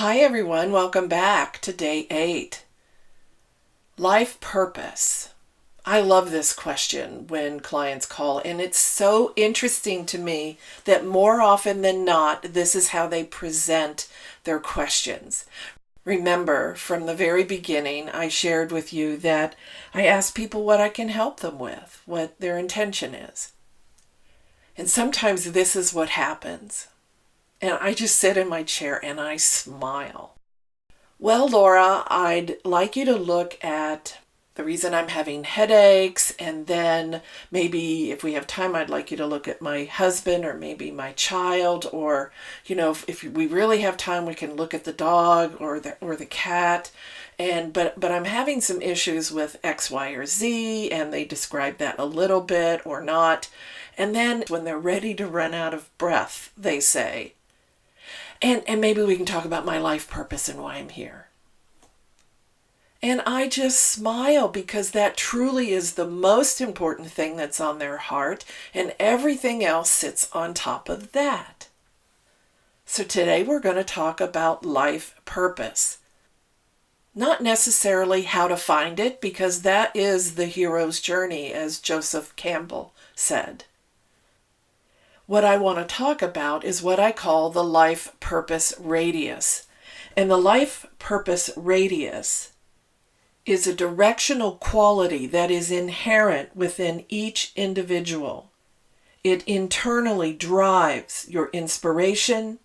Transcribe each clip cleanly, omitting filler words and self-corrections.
Hi everyone, welcome back to day 8. Life purpose. I love this question when clients call, and it's so interesting to me that more often than not, this is how they present their questions. Remember, from the very beginning, I shared with you that I ask people what I can help them with, what their intention is. And sometimes this is what happens. And I just sit in my chair and I smile. Well, Laura, I'd like you to look at the reason I'm having headaches, and then maybe if we have time, I'd like you to look at my husband or maybe my child, or, if we really have time, we can look at the dog or the cat. But I'm having some issues with X, Y, or Z, and they describe that a little bit or not. And then when they're ready to run out of breath, they say, and maybe we can talk about my life purpose and why I'm here. And I just smile because that truly is the most important thing that's on their heart, and everything else sits on top of that. So today we're going to talk about life purpose. Not necessarily how to find it, because that is the hero's journey, as Joseph Campbell said. What I want to talk about is what I call the life purpose radius. And the life purpose radius is a directional quality that is inherent within each individual. It internally drives your inspiration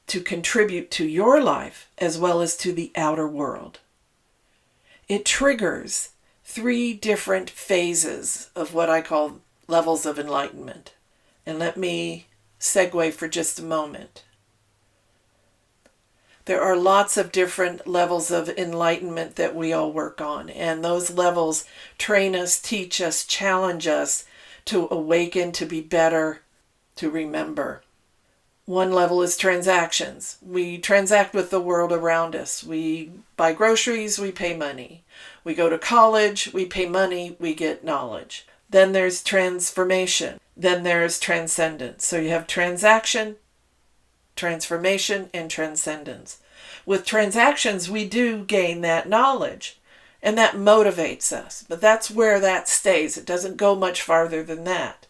to contribute to your life as well as to the outer world. It triggers 3 different phases of what I call levels of enlightenment. And let me segue for just a moment. There are lots of different levels of enlightenment that we all work on, and those levels train us, teach us, challenge us to awaken, to be better, to remember. One level is transactions. We transact with the world around us. We buy groceries, we pay money. We go to college, we pay money, we get knowledge. Then there's transformation. Then there's transcendence. So you have transaction, transformation, and transcendence. With transactions, we do gain that knowledge, and that motivates us. But that's where that stays. It doesn't go much farther than that.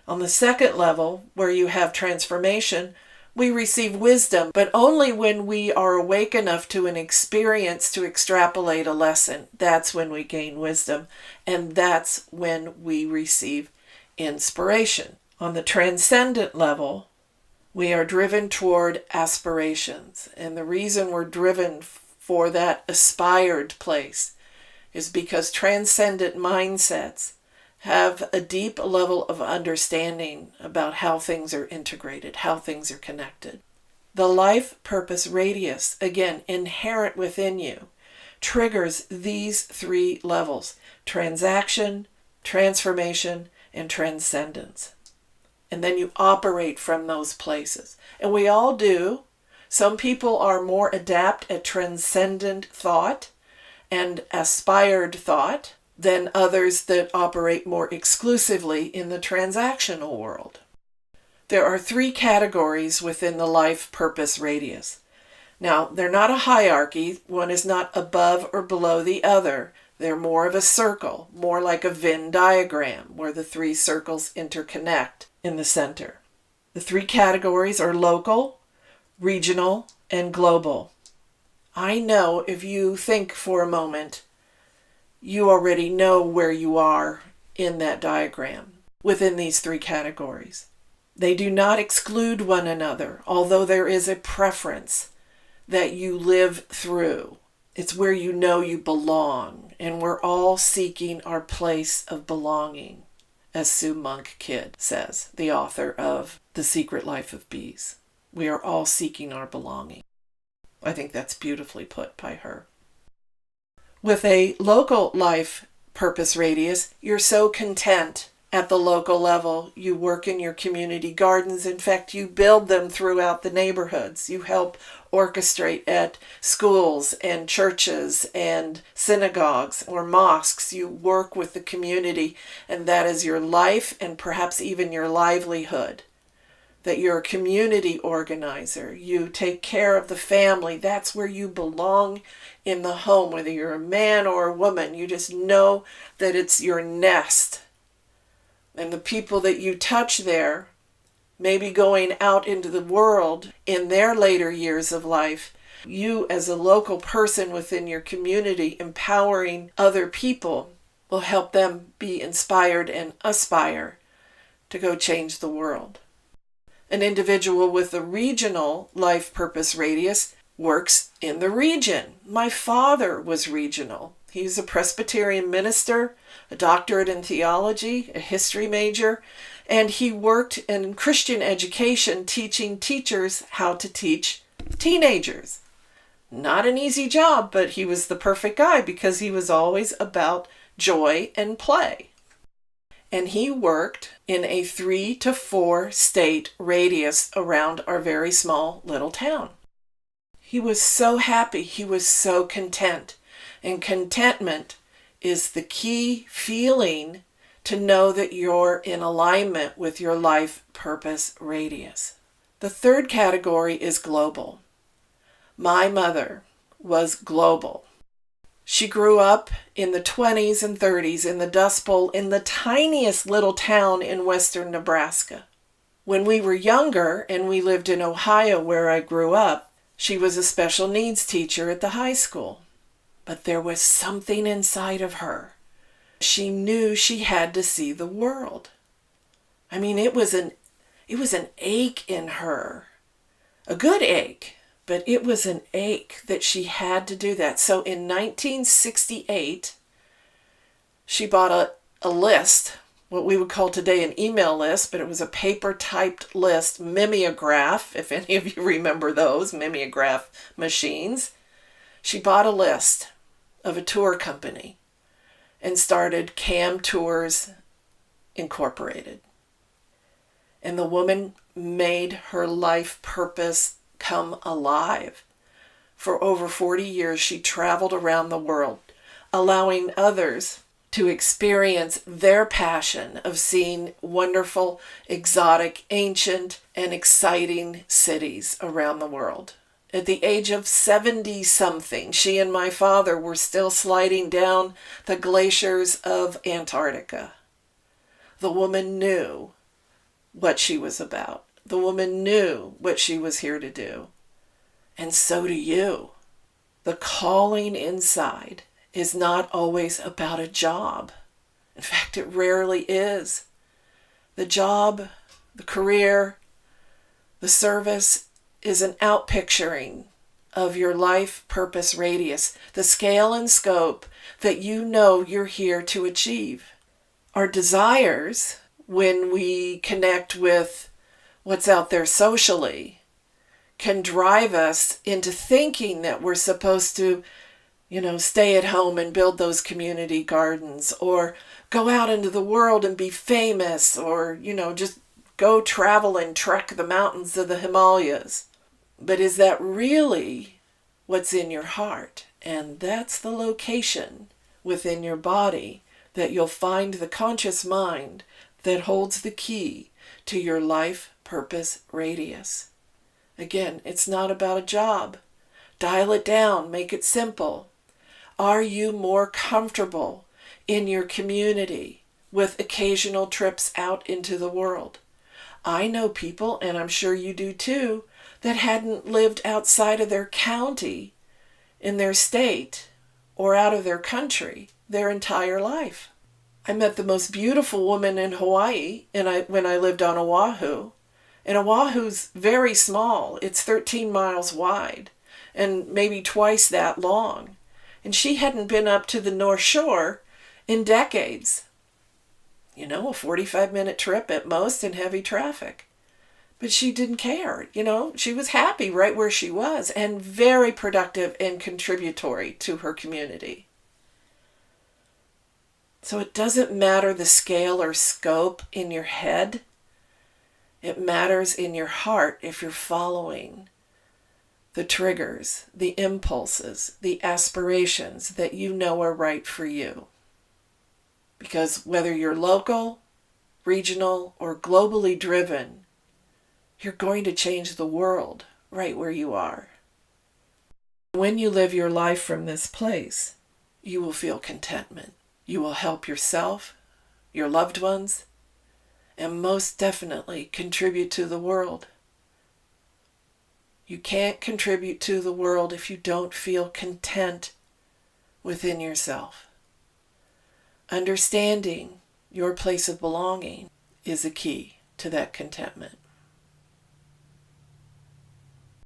On the second level, where you have transformation, we receive wisdom, but only when we are awake enough to an experience to extrapolate a lesson. That's when we gain wisdom, and that's when we receive inspiration. On the transcendent level, we are driven toward aspirations. And the reason we're driven for that aspired place is because transcendent mindsets have a deep level of understanding about how things are integrated, how things are connected. The life purpose radius, again, inherent within you, triggers these 3 levels: transaction, transformation, and transcendence. And then you operate from those places. And we all do. Some people are more adept at transcendent thought and aspired thought than others that operate more exclusively in the transactional world. There are 3 categories within the life purpose radius. Now, they're not a hierarchy. One is not above or below the other. They're more of a circle, more like a Venn diagram, where the 3 circles interconnect in the center. The 3 categories are local, regional, and global. I know if you think for a moment, you already know where you are in that diagram within these 3 categories. They do not exclude one another, although there is a preference that you live through. It's where you know you belong, and we're all seeking our place of belonging, as Sue Monk Kidd says, the author of The Secret Life of Bees. We are all seeking our belonging. I think that's beautifully put by her. With a local life purpose radius, you're so content at the local level. You work in your community gardens. In fact, you build them throughout the neighborhoods. You help orchestrate at schools and churches and synagogues or mosques. You work with the community, and that is your life and perhaps even your livelihood. that you're a community organizer. You take care of the family. That's where you belong in the home, whether you're a man or a woman. You just know that it's your nest. And the people that you touch there, maybe going out into the world in their later years of life, you as a local person within your community empowering other people will help them be inspired and aspire to go change the world. An individual with a regional life purpose radius works in the region. My father was regional. He's a Presbyterian minister, a doctorate in theology, a history major, and he worked in Christian education teaching teachers how to teach teenagers. Not an easy job, but he was the perfect guy because he was always about joy and play. And he worked in a 3 to 4 state radius around our very small little town. He was so happy. He was so content. And contentment is the key feeling to know that you're in alignment with your life purpose radius. The third category is global. My mother was global. She grew up in the 20s and 30s in the Dust Bowl in the tiniest little town in western Nebraska. When we were younger and we lived in Ohio where I grew up, she was a special needs teacher at the high school. But there was something inside of her. She knew she had to see the world. I mean, it was an ache in her. A good ache. But it was an ache that she had to do that. So in 1968, she bought a list, what we would call today an email list, but it was a paper-typed list, mimeograph, if any of you remember those, mimeograph machines. She bought a list of a tour company and started Cam Tours Incorporated. And the woman made her life purpose come alive. For over 40 years, she traveled around the world, allowing others to experience their passion of seeing wonderful, exotic, ancient, and exciting cities around the world. At the age of 70-something, she and my father were still sliding down the glaciers of Antarctica. The woman knew what she was about. The woman knew what she was here to do. And so do you. The calling inside is not always about a job. In fact, it rarely is. The job, the career, the service is an outpicturing of your life purpose radius, the scale and scope that you know you're here to achieve. Our desires, when we connect with what's out there socially, can drive us into thinking that we're supposed to, stay at home and build those community gardens, or go out into the world and be famous, or, just go travel and trek the mountains of the Himalayas. But is that really what's in your heart? And that's the location within your body that you'll find the conscious mind that holds the key to your life purpose radius. Again, it's not about a job. Dial it down, make it simple. Are you more comfortable in your community with occasional trips out into the world? I know people, and I'm sure you do too, that hadn't lived outside of their county, in their state, or out of their country their entire life. I met the most beautiful woman in Hawaii when I lived on Oahu. And Oahu's very small. It's 13 miles wide and maybe twice that long. And she hadn't been up to the North Shore in decades. A 45-minute trip at most in heavy traffic. But she didn't care. She was happy right where she was and very productive and contributory to her community. So it doesn't matter the scale or scope in your head. It matters in your heart if you're following the triggers, the impulses, the aspirations that you know are right for you. Because whether you're local, regional, or globally driven, you're going to change the world right where you are. When you live your life from this place, you will feel contentment. You will help yourself, your loved ones, and most definitely contribute to the world. You can't contribute to the world if you don't feel content within yourself. Understanding your place of belonging is a key to that contentment.